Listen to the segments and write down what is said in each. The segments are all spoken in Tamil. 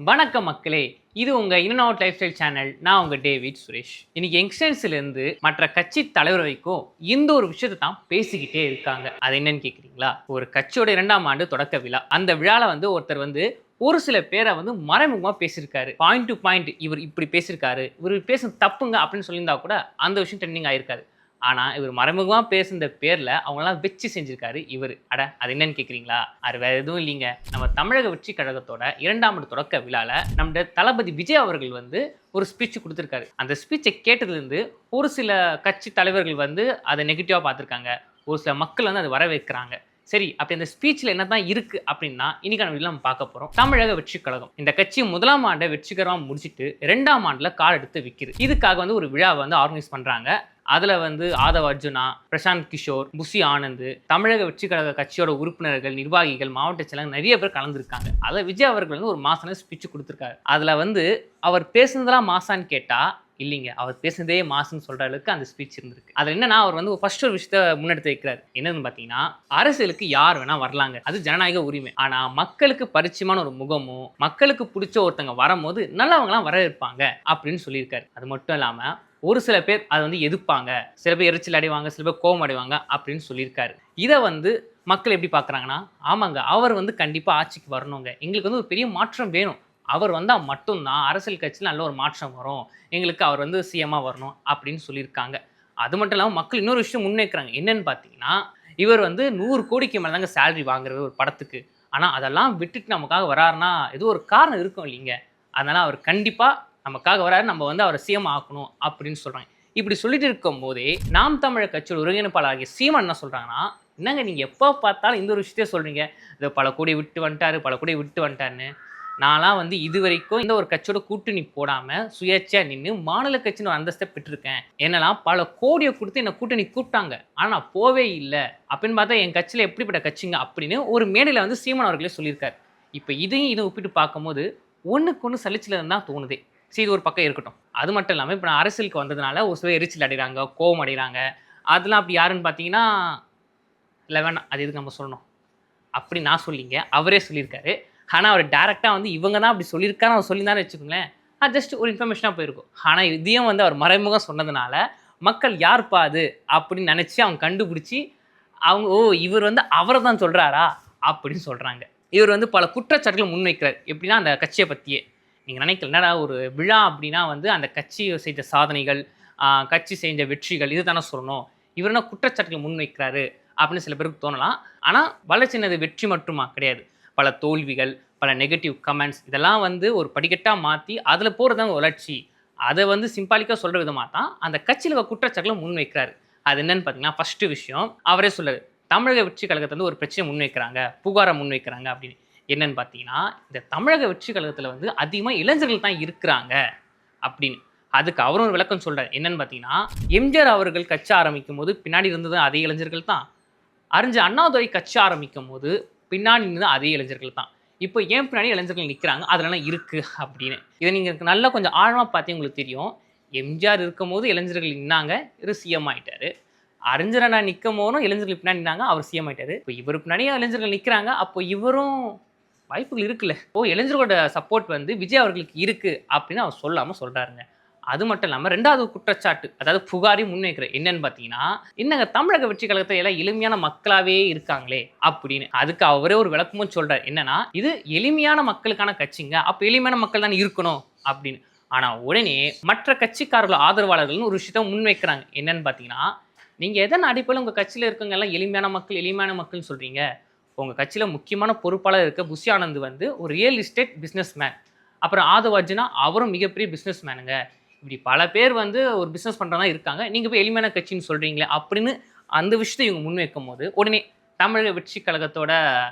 வணக்கம் மக்களே, இது உங்க in and out life style channel. நான் உங்க டேவிட் சுரேஷ். இன்னைக்கு யங்ஸ்டர்ஸ்லேருந்து மற்ற கட்சி தலைவர் வரைக்கும் இந்த ஒரு விஷயத்தை தான் பேசிக்கிட்டே இருக்காங்க. அது என்னன்னு கேட்குறீங்களா? ஒரு கட்சியோட 2ஆம் ஆண்டு தொடக்க விழா. அந்த விழாவில் ஒருத்தர் ஒரு சில பேரை மறைமுகமாக பேசியிருக்காரு. பாயிண்ட் டு பாயிண்ட் இவர் இப்படி பேசியிருக்காரு, இவர் பேசுறது தப்புங்க அப்படின்னு சொல்லியிருந்தா கூட அந்த விஷயம் ட்ரெண்டிங் ஆயிருக்காரு. ஆனா இவர் மறைமுகமா பேசுன பேர்ல அவங்களாம் வெச்சு செஞ்சிருக்காரு இவர். அது என்னன்னு கேக்குறீங்களா? அது வேற எதுவும் இல்லைங்க. நம்ம தமிழக வெற்றி கழகத்தோட 2ஆம் ஆண்டு தொடக்க விழால நம்ம தளபதி விஜய் அவர்கள் ஒரு ஸ்பீச் கொடுத்திருக்காரு. அந்த ஸ்பீச்சை கேட்டதுல இருந்து ஒரு சில கட்சி தலைவர்கள் அதை நெகட்டிவா பார்த்திருக்காங்க. ஒரு சில மக்கள் அதை வரவேற்கிறாங்க. சரி, அப்படி அந்த ஸ்பீச்ல என்னதான் இருக்கு அப்படின்னா இன்னைக்கான வீடியோல நம்ம பார்க்க போறோம். தமிழக வெற்றி கழகம் இந்த கட்சி 1ஆம் ஆண்டை வெற்றிகரமாக முடிச்சிட்டு 2ஆம் ஆண்டுல கால் எடுத்து விற்கிது. இதுக்காக ஒரு விழாவை ஆர்கனைஸ் பண்றாங்க. அதுல ஆதவ் அர்ஜுனா, பிரசாந்த் கிஷோர், புசி ஆனந்த், தமிழக வெற்றி கழக கட்சியோட உறுப்பினர்கள், நிர்வாகிகள், மாவட்ட செயலர் நிறைய பேர் கலந்துருக்காங்க. அதை விஜய் அவர்கள் ஒரு மாசான ஸ்பீச் கொடுத்திருக்காரு. அதுல அவர் பேசுனதெல்லாம் மாசான்னு கேட்டா இல்லைங்க, அவர் பேசுனதே மாசுன்னு சொல்ற அளவுக்கு அந்த ஸ்பீச் இருந்திருக்கு. அது என்னன்னா அவர் ஃபர்ஸ்ட் ஒரு விஷயத்த முன்னெடுத்து வைக்கிறார். என்னன்னு பாத்தீங்கன்னா, அரசியலுக்கு யார் வேணா வரலாங்க, அது ஜனநாயக உரிமை. ஆனா மக்களுக்கு பரிச்சயமான ஒரு முகமும் மக்களுக்கு பிடிச்ச ஒருத்தங்க வரும்போது நல்லவங்களாம் வரவேற்பாங்க அப்படின்னு சொல்லியிருக்காரு. அது மட்டும் இல்லாம ஒரு சில பேர் அதை எதிர்ப்பாங்க, சில பேர் எரிச்சல் அடைவாங்க, சில பேர் கோபம் அடைவாங்க அப்படின்னு சொல்லியிருக்காரு. இதை மக்கள் எப்படி பார்க்குறாங்கன்னா, ஆமாங்க அவர் கண்டிப்பாக ஆட்சிக்கு வரணுங்க, எங்களுக்கு ஒரு பெரிய மாற்றம் வேணும், அவர் வந்தால் மட்டும்தான் அரசியல் கட்சியில் நல்ல ஒரு மாற்றம் வரும், எங்களுக்கு அவர் சிஎம்மாக வரணும் அப்படின்னு சொல்லியிருக்காங்க. அது மட்டும் இல்லாமல் மக்கள் இன்னொரு விஷயம் முன்வைக்கிறாங்க. என்னன்னு பார்த்தீங்கன்னா, இவர் 100 கோடிக்கு மேலே தாங்க சேலரி வாங்குறது ஒரு படத்துக்கு. ஆனால் அதெல்லாம் விட்டுட்டு நமக்காக வராருன்னா ஏதோ ஒரு காரணம் இருக்கும் இல்லைங்க. அதனால் அவர் கண்டிப்பாக நமக்காக வராரு, நம்ம அவரை சிஎம் ஆக்கணும் அப்படின்னு சொல்கிறாங்க. இப்படி சொல்லிட்டு இருக்கும் போதே நாம் தமிழர் கட்சியோட ஒருங்கிணைப்பாளர் ஆகிய சீமான் என்ன சொல்கிறாங்கன்னா, என்னங்க நீங்கள் எப்போ பார்த்தாலும் இந்த ஒரு விஷயத்தையே சொல்கிறீங்க, இதை பல கோடி விட்டு வந்துட்டாருன்னு. நான்லாம் இது வரைக்கும் இந்த ஒரு கட்சியோட கூட்டணி போடாமல் சுயேட்சையாக நின்று மாநில கட்சின்னு ஒரு அந்தஸ்தை பெற்றிருக்கேன். என்னெல்லாம் பல கோடியை கொடுத்து என்னை கூட்டணி கூப்பிட்டாங்க, ஆனால் நான் போவே இல்லை அப்படின்னு பார்த்தா என் கட்சியில் எப்படிப்பட்ட கட்சிங்க அப்படின்னு ஒரு மேடையில் சீமான் அவர்களே சொல்லியிருக்காரு. இப்போ இதையும் ஒப்பிட்டு பார்க்கும்போது ஒன்றுக்கு ஒன்று சலிச்சில் தான் தோணுதே. சரி, இது ஒரு பக்கம் இருக்கட்டும். அது மட்டும் இல்லாமல் இப்போ நான் அரசியலுக்கு வந்ததுனால ஒரு சில எரிச்சல் அடைகிறாங்க, கோவம் அடைகிறாங்க. அதெல்லாம் அப்படி யாருன்னு பார்த்தீங்கன்னா இல்லை, வேணாம், அது எதுக்கு நம்ம சொல்லணும் அப்படி நான் சொல்லிங்க, அவரே சொல்லியிருக்காரு. ஆனால் அவர் டேரெக்டாக இவங்க தான் அப்படி சொல்லியிருக்காரு அவர் சொல்லியிருந்தான்னு வச்சுக்கோங்களேன், அது ஜஸ்ட் ஒரு இன்ஃபர்மேஷனாக போயிருக்கும். ஆனால் இதையும் அவர் மறைமுகம் சொன்னதுனால மக்கள் யார்ப்பா அது அப்படின்னு நினச்சி அவங்க கண்டுபிடிச்சி அவங்க இவர் அவரை தான் சொல்கிறாரா அப்படின்னு சொல்கிறாங்க. இவர் பல குற்றச்சாட்டுகளை முன்வைக்கிறார். எப்படின்னா அந்த கட்சியை பற்றியே நீங்கள் நினைக்கல, என்னடா ஒரு விழா அப்படின்னா அந்த கட்சி செஞ்ச சாதனைகள், கட்சி செஞ்ச வெற்றிகள் இது தானே சொல்லணும், இவர் என்ன குற்றச்சாட்டுகள் முன்வைக்கிறாரு அப்படின்னு சில பேருக்கு தோணலாம். ஆனால் வளர்ச்சினது வெற்றி மட்டுமா கிடையாது, பல தோல்விகள், பல நெகட்டிவ் கமெண்ட்ஸ் இதெல்லாம் ஒரு படிக்கட்டாக மாற்றி அதில் போகிறது தான் வளர்ச்சி. அதை சிம்பாலிக்காக சொல்கிற விதமாக தான் அந்த கட்சியில் குற்றச்சாட்டுகளை முன்வைக்கிறாரு. அது என்னன்னு பார்த்தீங்கன்னா, ஃபஸ்ட்டு விஷயம் அவரே சொல்லுது, தமிழக வெற்றி கழகத்தை ஒரு பிரச்சனை முன்வைக்கிறாங்க, புகாரை முன்வைக்கிறாங்க அப்படின்னு. என்னன்னு பார்த்தீங்கன்னா, இந்த தமிழக வெற்றி கழகத்தில் அதிகமாக இளைஞர்கள் தான் இருக்கிறாங்க அப்படின்னு. அதுக்கு அவரும் ஒரு விளக்கம் சொல்கிறார். என்னன்னு பார்த்தீங்கன்னா, எம்ஜிஆர் அவர்கள் கட்சி ஆரம்பிக்கும் போது பின்னாடி இருந்தது அதே இளைஞர்கள் தான். அறிஞர் அண்ணாதுரை கட்சி ஆரம்பிக்கும் போது பின்னாடி இருந்தது அதே இளைஞர்கள் தான். இப்போ ஏன் பின்னாடி இளைஞர்கள் நிற்கிறாங்க, அதெல்லாம் இருக்குது அப்படின்னு. இதை நீங்கள் நல்லா கொஞ்சம் ஆழமாக பார்த்தீங்க உங்களுக்கு தெரியும். எம்ஜிஆர் இருக்கும் போது இளைஞர்கள் நின்னாங்க, இவர் சிஎம் ஆகிட்டாரு. அறிஞர் அண்ணா நிற்கும் போதும் இளைஞர்கள் பின்னாடி நின்னாங்க, அவர் சிஎம் ஆகிட்டாரு. இப்போ இவர் பின்னாடியே இளைஞர்கள் நிற்கிறாங்க, அப்போ இவரும் வாய்ப்புகள் இருக்குல்ல. இளைஞர்களோட சப்போர்ட் விஜய் அவர்களுக்கு இருக்கு அப்படின்னு அவர் சொல்லாமல் சொல்றாருங்க. அது மட்டும் இல்லாமல் 2வது குற்றச்சாட்டு, அதாவது புகாரி முன்வைக்கிற என்னன்னு பார்த்தீங்கன்னா, என்னங்க தமிழக வெற்றி கழகத்தில் எல்லாம் எளிமையான மக்களாவே இருக்காங்களே அப்படின்னு. அதுக்கு அவரே ஒரு விளக்கமும் சொல்றாரு. என்னன்னா, இது எளிமையான மக்களுக்கான கட்சிங்க, அப்போ எளிமையான மக்கள் தான் இருக்கணும் அப்படின்னு. ஆனால் உடனே மற்ற கட்சிக்காரர்கள் ஆதரவாளர்கள்னு ஒரு விஷயத்த முன்வைக்கிறாங்க. என்னன்னு பார்த்தீங்கன்னா, நீங்கள் எதன் அடிப்படையில் உங்கள் கட்சியில் இருக்கவங்க எல்லாம் எளிமையான மக்கள்னு சொல்றீங்க, உங்கள் கட்சியில் முக்கியமான பொறுப்பாளர் இருக்க புசி ஆனந்த் ஒரு ரியல் எஸ்டேட் பிஸ்னஸ் மேன், அப்புறம் ஆதவ் அர்ஜுனா அவரும் மிகப்பெரிய பிஸ்னஸ் மேனுங்க, இப்படி பல பேர் ஒரு பிஸ்னஸ் பண்ணுறதா இருக்காங்க, நீங்கள் போய் எளிமையான கட்சின்னு சொல்கிறீங்களே அப்படின்னு அந்த விஷயத்தை இவங்க முன்வைக்கும் போது உடனே தமிழக வெற்றி கழகத்தோட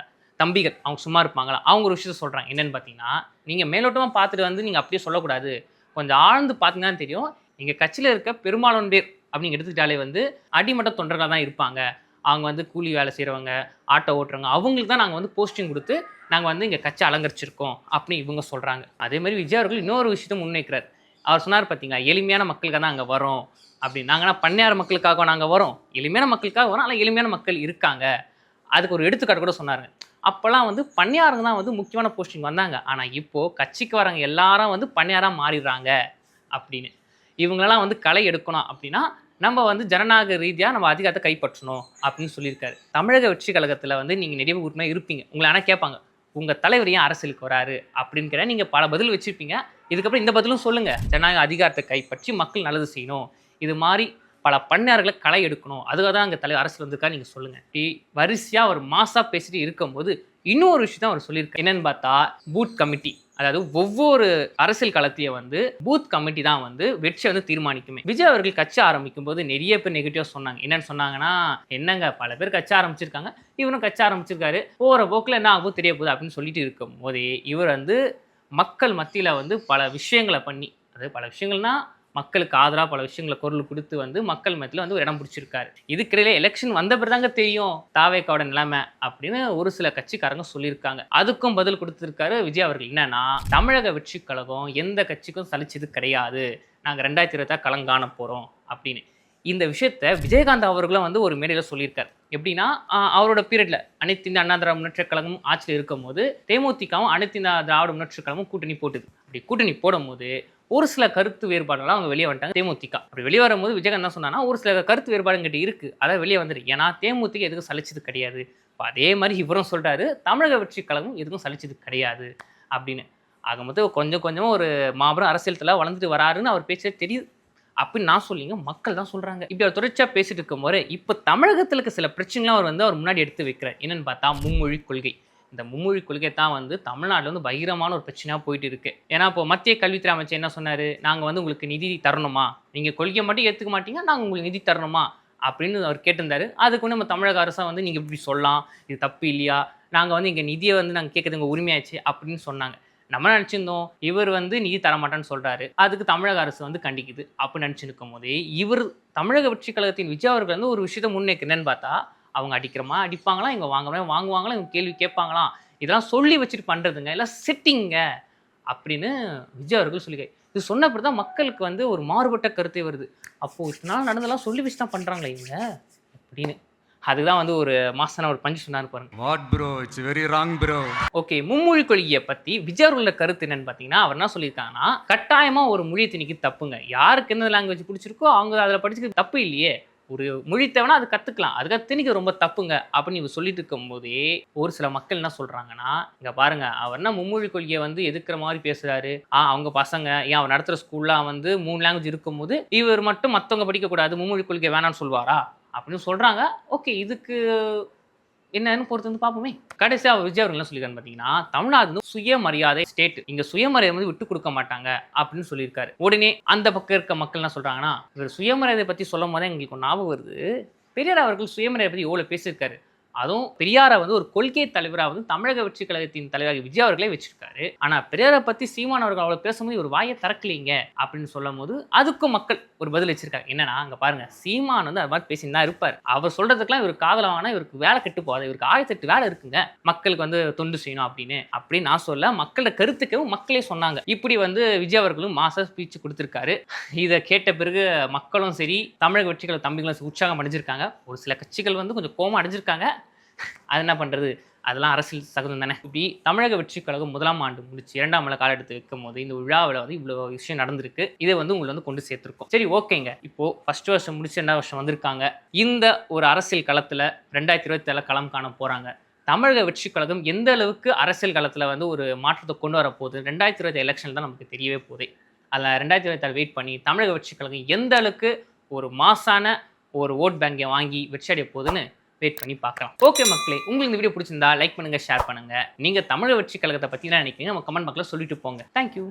தம்பிகள் அவங்க சும்மா இருப்பாங்களா, அவங்க ஒரு விஷயத்த சொல்கிறாங்க. என்னென்னு பார்த்தீங்கன்னா, நீங்கள் மேலோட்டமாக பார்த்துட்டு நீங்கள் அப்படியே சொல்லக்கூடாது, கொஞ்சம் ஆழ்ந்து பார்த்தீங்கன்னா தெரியும், எங்கள் கட்சியில் இருக்க பெரும்பாலான பேர் அப்படின்னு எடுத்துக்கிட்டாலே அடிமட்ட தொண்டர்களாக தான் இருப்பாங்க, அவங்க கூலி வேலை செய்கிறவங்க, ஆட்டோ ஓட்டுறவங்க, அவங்களுக்கு தான் நாங்கள் போஸ்டிங் கொடுத்து நாங்கள் இங்கே கட்சி அலங்கரிச்சிருக்கோம் அப்படின்னு இவங்க சொல்கிறாங்க. அதே மாதிரி விஜய் அவர்கள் இன்னொரு விஷயத்தை முன்வைக்கிறார். அவர் சொன்னார் பார்த்தீங்களா, எளிமையான மக்களுக்காக தான் அங்கே வரோம் அப்படின்னு. நாங்கன்னா பண்ணையார் மக்களுக்காக நாங்கள் வரோம், எளிமையான மக்களுக்காக வரோம், ஆனால் எளிமையான மக்கள் இருக்காங்க. அதுக்கு ஒரு எடுத்துக்காட்டு கூட சொன்னாருங்க. அப்போல்லாம் வந்து பண்ணையாருங்க தான் வந்து முக்கியமான போஸ்டிங் வந்தாங்க. ஆனால் இப்போது கட்சிக்கு வரவங்க எல்லாரும் வந்து பண்ணையாராக மாறிடுறாங்க அப்படின்னு. இவங்களெல்லாம் வந்து களை எடுக்கணும் அப்படின்னா நம்ம வந்து ஜனநாயக ரீதியாக நம்ம அதிகாரத்தை கைப்பற்றணும் அப்படின்னு சொல்லியிருக்காரு. தமிழக வெற்றி கழகத்தில் வந்து நீங்கள் நிறைவு உறுப்பினர் இருப்பீங்க. உங்களை ஆனால் கேட்பாங்க, உங்கள் தலைவர் ஏன் அரசியலுக்கு வராரு அப்படிங்கிற நீங்கள் பல பதில் வச்சுருப்பீங்க. இதுக்கப்புறம் இந்த பதிலும் சொல்லுங்கள். ஜனநாயக அதிகாரத்தை கைப்பற்றி மக்கள் நல்லது செய்யணும், இது மாதிரி பல பண்ணையார்களை களை எடுக்கணும், அதுக்காக தான் அங்கே தலைவர் அரசு வந்திருக்கா நீங்கள் சொல்லுங்கள். இப்படி வரிசையாக ஒரு மாசாக பேசிட்டு இருக்கும்போது இன்னொரு விஷயம் தான் அவர் சொல்லியிருக்காரு. என்னன்னு பார்த்தா பூத் கமிட்டி, அதாவது ஒவ்வொரு அரசியல் களத்தையும் வந்து பூத் கமிட்டி தான் வந்து வெற்றியை வந்து தீர்மானிக்குமே. விஜய் அவர்கள் கட்சி ஆரம்பிக்கும் போது நிறைய பேர் நெகட்டிவாக சொன்னாங்க. என்னன்னு சொன்னாங்கன்னா, என்னங்க பல பேர் கட்சி ஆரம்பிச்சிருக்காங்க, இவரும் கட்சி ஆரம்பிச்சிருக்காரு, போகிற போக்கில் என்ன ஆகும் தெரிய போகுது அப்படின்னு சொல்லிட்டு இருக்கும் போதே இவர் வந்து மக்கள் மத்தியில் வந்து பல விஷயங்களை பண்ணி, அதாவது பல விஷயங்கள்னா மக்களுக்கு ஆதரவாக பல விஷயங்களை குரல் கொடுத்து வந்து மக்கள் மத்தியில் வந்து ஒரு இடம் பிடிச்சிருக்காரு. இதுக்கிடையில எலெக்ஷன் வந்த பிறதாங்க தெரியும் தாவேக்காவோட நிலைமை அப்படின்னு ஒரு சில கட்சிக்காரங்க சொல்லியிருக்காங்க. அதுக்கும் பதில் கொடுத்துருக்காரு விஜய் அவர்கள். என்னன்னா, தமிழக வெற்றி கழகம் எந்த கட்சிக்கும் சலிச்சது கிடையாது, நாங்கள் 2026 களங்காண போகிறோம் அப்படின்னு. இந்த விஷயத்த விஜயகாந்த் அவர்களும் வந்து ஒரு மேடையில் சொல்லியிருக்காரு. எப்படின்னா, அவரோட பீரியட்ல அனைத்து இந்திய அண்ணா திராவிட முன்னேற்றக் கழகமும் ஆட்சியில் இருக்கும் போது தேமுதிகவும் அனைத்து இந்திய திராவிட முன்னேற்றக் கழகமும் கூட்டணி போட்டுது. அப்படி கூட்டணி போடும்போது ஒரு சில கருத்து வேறுபாடுலாம் அவங்க வெளியே வந்துட்டாங்க. தேமுதிக அப்படி வெளியே வரும்போது விஜயகாந்த் தான் சொன்னாங்கன்னா, ஒரு சில கருத்து வேறுபாடுங்கிட்ட இருக்குது, அதான் வெளியே வந்துரு. ஏன்னா தேமுதிக எதுக்கும் சலிச்சது கிடையாது. இப்போ அதே மாதிரி இவரும் சொல்கிறாரு, தமிழக வெற்றி கழகம் எதுக்கும் சலிச்சது கிடையாது அப்படின்னு. ஆக மொத்தம் கொஞ்சம் கொஞ்சமாக ஒரு மாபெரும் அரசியல் வளர்ந்துட்டு வராருன்னு அவர் பேச்சே தெரியுது அப்படின்னு நான் சொல்லிங்க, மக்கள் தான் சொல்கிறாங்க. இப்படி அவர் தொடர்ச்சியாக பேசிட்டு இருக்கும் போது இப்போ தமிழகத்தில் இருக்க சில பிரச்சனைலாம் அவர் வந்து அவர் முன்னாடி எடுத்து வைக்கிறார். என்னென்னு பார்த்தா மும்மொழி கொள்கை. இந்த மும்மொழி கொள்கை தான் வந்து தமிழ்நாட்டில் வந்து பகிரமான ஒரு பிரச்சனையாக போயிட்டு இருக்கு. ஏன்னா இப்போ மத்திய கல்வித்துறை அமைச்சர் என்ன சொன்னார், நாங்கள் வந்து உங்களுக்கு நிதி தரணுமா, நீங்கள் கொள்கையை மட்டும் ஏற்றுக்க மாட்டீங்க, நாங்கள் உங்களுக்கு நிதி தரணுமா அப்படின்னு அவர் கேட்டிருந்தாரு. அதுக்கு வந்து நம்ம தமிழக அரசை வந்து நீங்கள் இப்படி சொல்லலாம், இது தப்பு இல்லையா, நாங்கள் வந்து இங்கே நிதியை வந்து நாங்கள் கேட்குறது உங்கள் உரிமையாச்சு அப்படின்னு சொன்னாங்க. நம்ம நினச்சிருந்தோம் இவர் வந்து நிதி தரமாட்டான்னு சொல்கிறாரு, அதுக்கு தமிழக அரசு வந்து கண்டிக்குது அப்படின்னு நினச்சிருக்கும் போதே இவர் தமிழக வெற்றி கழகத்தின் விஜய் அவர்கள் வந்து ஒரு விஷயத்தை முன்னேற்கிறேன்னு பார்த்தா, அவங்க அடிக்கிறமா அடிப்பாங்களாம், இவங்க வாங்குவாங்களாம், இவங்க கேள்வி கேட்பாங்களாம், இதெல்லாம் சொல்லி வச்சுட்டு பண்ணுறதுங்க, எல்லாம் செட்டிங்க அப்படின்னு விஜய் அவர்கள் சொல்லிக்க. இது சொன்னப்படி தான் மக்களுக்கு வந்து ஒரு மாறுபட்ட கருத்தே வருது. அப்போது இத்தனை நாள் நடந்தெல்லாம் சொல்லி வச்சு தான் பண்ணுறாங்களே இவங்க அப்படின்னு. அதுதான் வந்து ஒரு மாசான ஒரு பஞ்சு சொன்னார் பாருங்க. What bro, it's very wrong bro. Okay, மும்மொழி கொள்கையை பற்றி விஜய் அவர்களோட கருத்து என்னன்னு பார்த்தீங்கன்னா, அவர் என்ன சொல்லியிருக்காங்கன்னா, கட்டாயமாக ஒரு மொழியை திணிக்கு தப்புங்க, யாருக்கு எந்த லாங்குவேஜ் பிடிச்சிருக்கோ அவங்க அதில் படிச்சுக்க தப்பு இல்லையே, ஒரு மொழி தேவைன்னா அது கற்றுக்கலாம், அதுக்காக திணிக்க ரொம்ப தப்புங்க அப்படின்னு இவர் சொல்லிட்டு இருக்கும்போதே ஒரு சில மக்கள் என்ன சொல்கிறாங்கன்னா, இங்கே பாருங்க அவர் என்ன மும்மொழி கொள்கையை வந்து எதிர்க்கிற மாதிரி பேசுகிறாரு, அவங்க பசங்க ஏன் அவர் நடத்துகிற ஸ்கூல்லாம் வந்து 3 லாங்குவேஜ் இருக்கும்போது இவர் மட்டும் மற்றவங்க படிக்கக்கூடாது, மும்மொழி கொள்கை வேணான்னு சொல்வாரா அப்படின்னு சொல்கிறாங்க. ஓகே, இதுக்கு என்னன்னு பொறுத்து வந்து பார்ப்போமே. கடைசியாக விஜய் அவர்கள் என்ன சொல்லியிருக்காரு பார்த்தீங்கன்னா, தமிழ்நாடு வந்து சுயமரியாதை ஸ்டேட், இங்கே சுயமரியாதை வந்து விட்டு கொடுக்க மாட்டாங்க அப்படின்னு சொல்லியிருக்காரு. உடனே அந்த பக்கம் இருக்க மக்கள் என்ன சொல்கிறாங்கன்னா, இவர் சுயமரியாதை பற்றி சொல்லும் போதே எங்களுக்கு ஞாபகம் வருது, பெரியார் அவர்கள் சுயமரியாதை பற்றி எவ்வளோ பேசியிருக்காரு, அதுவும் பெரியாரை வந்து ஒரு கொள்கை தலைவராக வந்து தமிழக வெற்றி கழகத்தின் தலைவராக விஜய் அவர்களே வச்சிருக்காரு. ஆனால் பெரியாரை பற்றி சீமான் அவர்கள் அவ்வளோ பேசும்போது ஒரு வாயை திறக்கலீங்க அப்படின்னு சொல்லும் போது அதுக்கும் மக்கள் ஒரு பதில் வச்சிருக்காங்க. என்னன்னா, அங்கே பாருங்க, சீமான் வந்து அது மாதிரி பேசின்னு தான் இருப்பார், அவர் சொல்றதுக்கெல்லாம் இவர் காதல வாங்கினா இவருக்கு வேலை கெட்டு போகாது, இவருக்கு 1008 வேலை இருக்குங்க, மக்களுக்கு வந்து தொண்டு செய்யணும் அப்படின்னு நான் சொல்ல, மக்களோட கருத்துக்கவும் மக்களே சொன்னாங்க. இப்படி வந்து விஜய் அவர்களும் மாச ஸ்பீச் கொடுத்துருக்காரு. இதை கேட்ட பிறகு மக்களும் சரி தமிழக வெற்றி கழக தம்பிகளும் உற்சாகம் அடைஞ்சிருக்காங்க. ஒரு சில கட்சிகள் வந்து கொஞ்சம் கோபம் அடைஞ்சிருக்காங்க. அது என்ன பண்ணுறது, அதெல்லாம் அரசியல் சகதம் தானே. இப்படி தமிழக வெற்றி கழகம் 1ஆம் ஆண்டு முடிச்சு 2ஆம் ஆண்டு கால எடுத்து வைக்கும் போது இந்த விழாவில் வந்து இவ்வளோ விஷயம் நடந்திருக்கு. இதை வந்து உங்களை வந்து கொண்டு சேர்த்துருக்கோம். சரி, ஓகேங்க. இப்போது ஃபர்ஸ்ட் வருஷம் முடிச்சு 2ஆம் வருஷம் வந்திருக்காங்க. இந்த ஒரு அரசியல் களத்தில் 2027 களம் காண போகிறாங்க. தமிழக வெற்றி கழகம் எந்த அளவுக்கு அரசியல் களத்தில் வந்து ஒரு மாற்றத்தை கொண்டு வர போகுது 2027 எலெக்ஷன் தான் நமக்கு தெரியவே போகுது. அதில் 2026 வெயிட் பண்ணி தமிழக வெற்றி கழகம் எந்த அளவுக்கு ஒரு மாசான ஒரு ஓட் பேங்கை வாங்கி வெற்றி அடைய போகுதுன்னு வெயிட் பண்ணி பார்க்கலாம். ஓகே மக்களே, உங்களுக்கு இந்த வீடியோ பிடிச்சிருந்தா லைக் பண்ணுங்க, ஷேர் பண்ணுங்க. நீங்க தமிழக வெற்றி கழகத்தை பத்தி என்ன நினைக்கிறீங்க நம்ம கமெண்ட் பாக்ஸ்ல சொல்லிட்டு போங்க. தேங்க்யூ.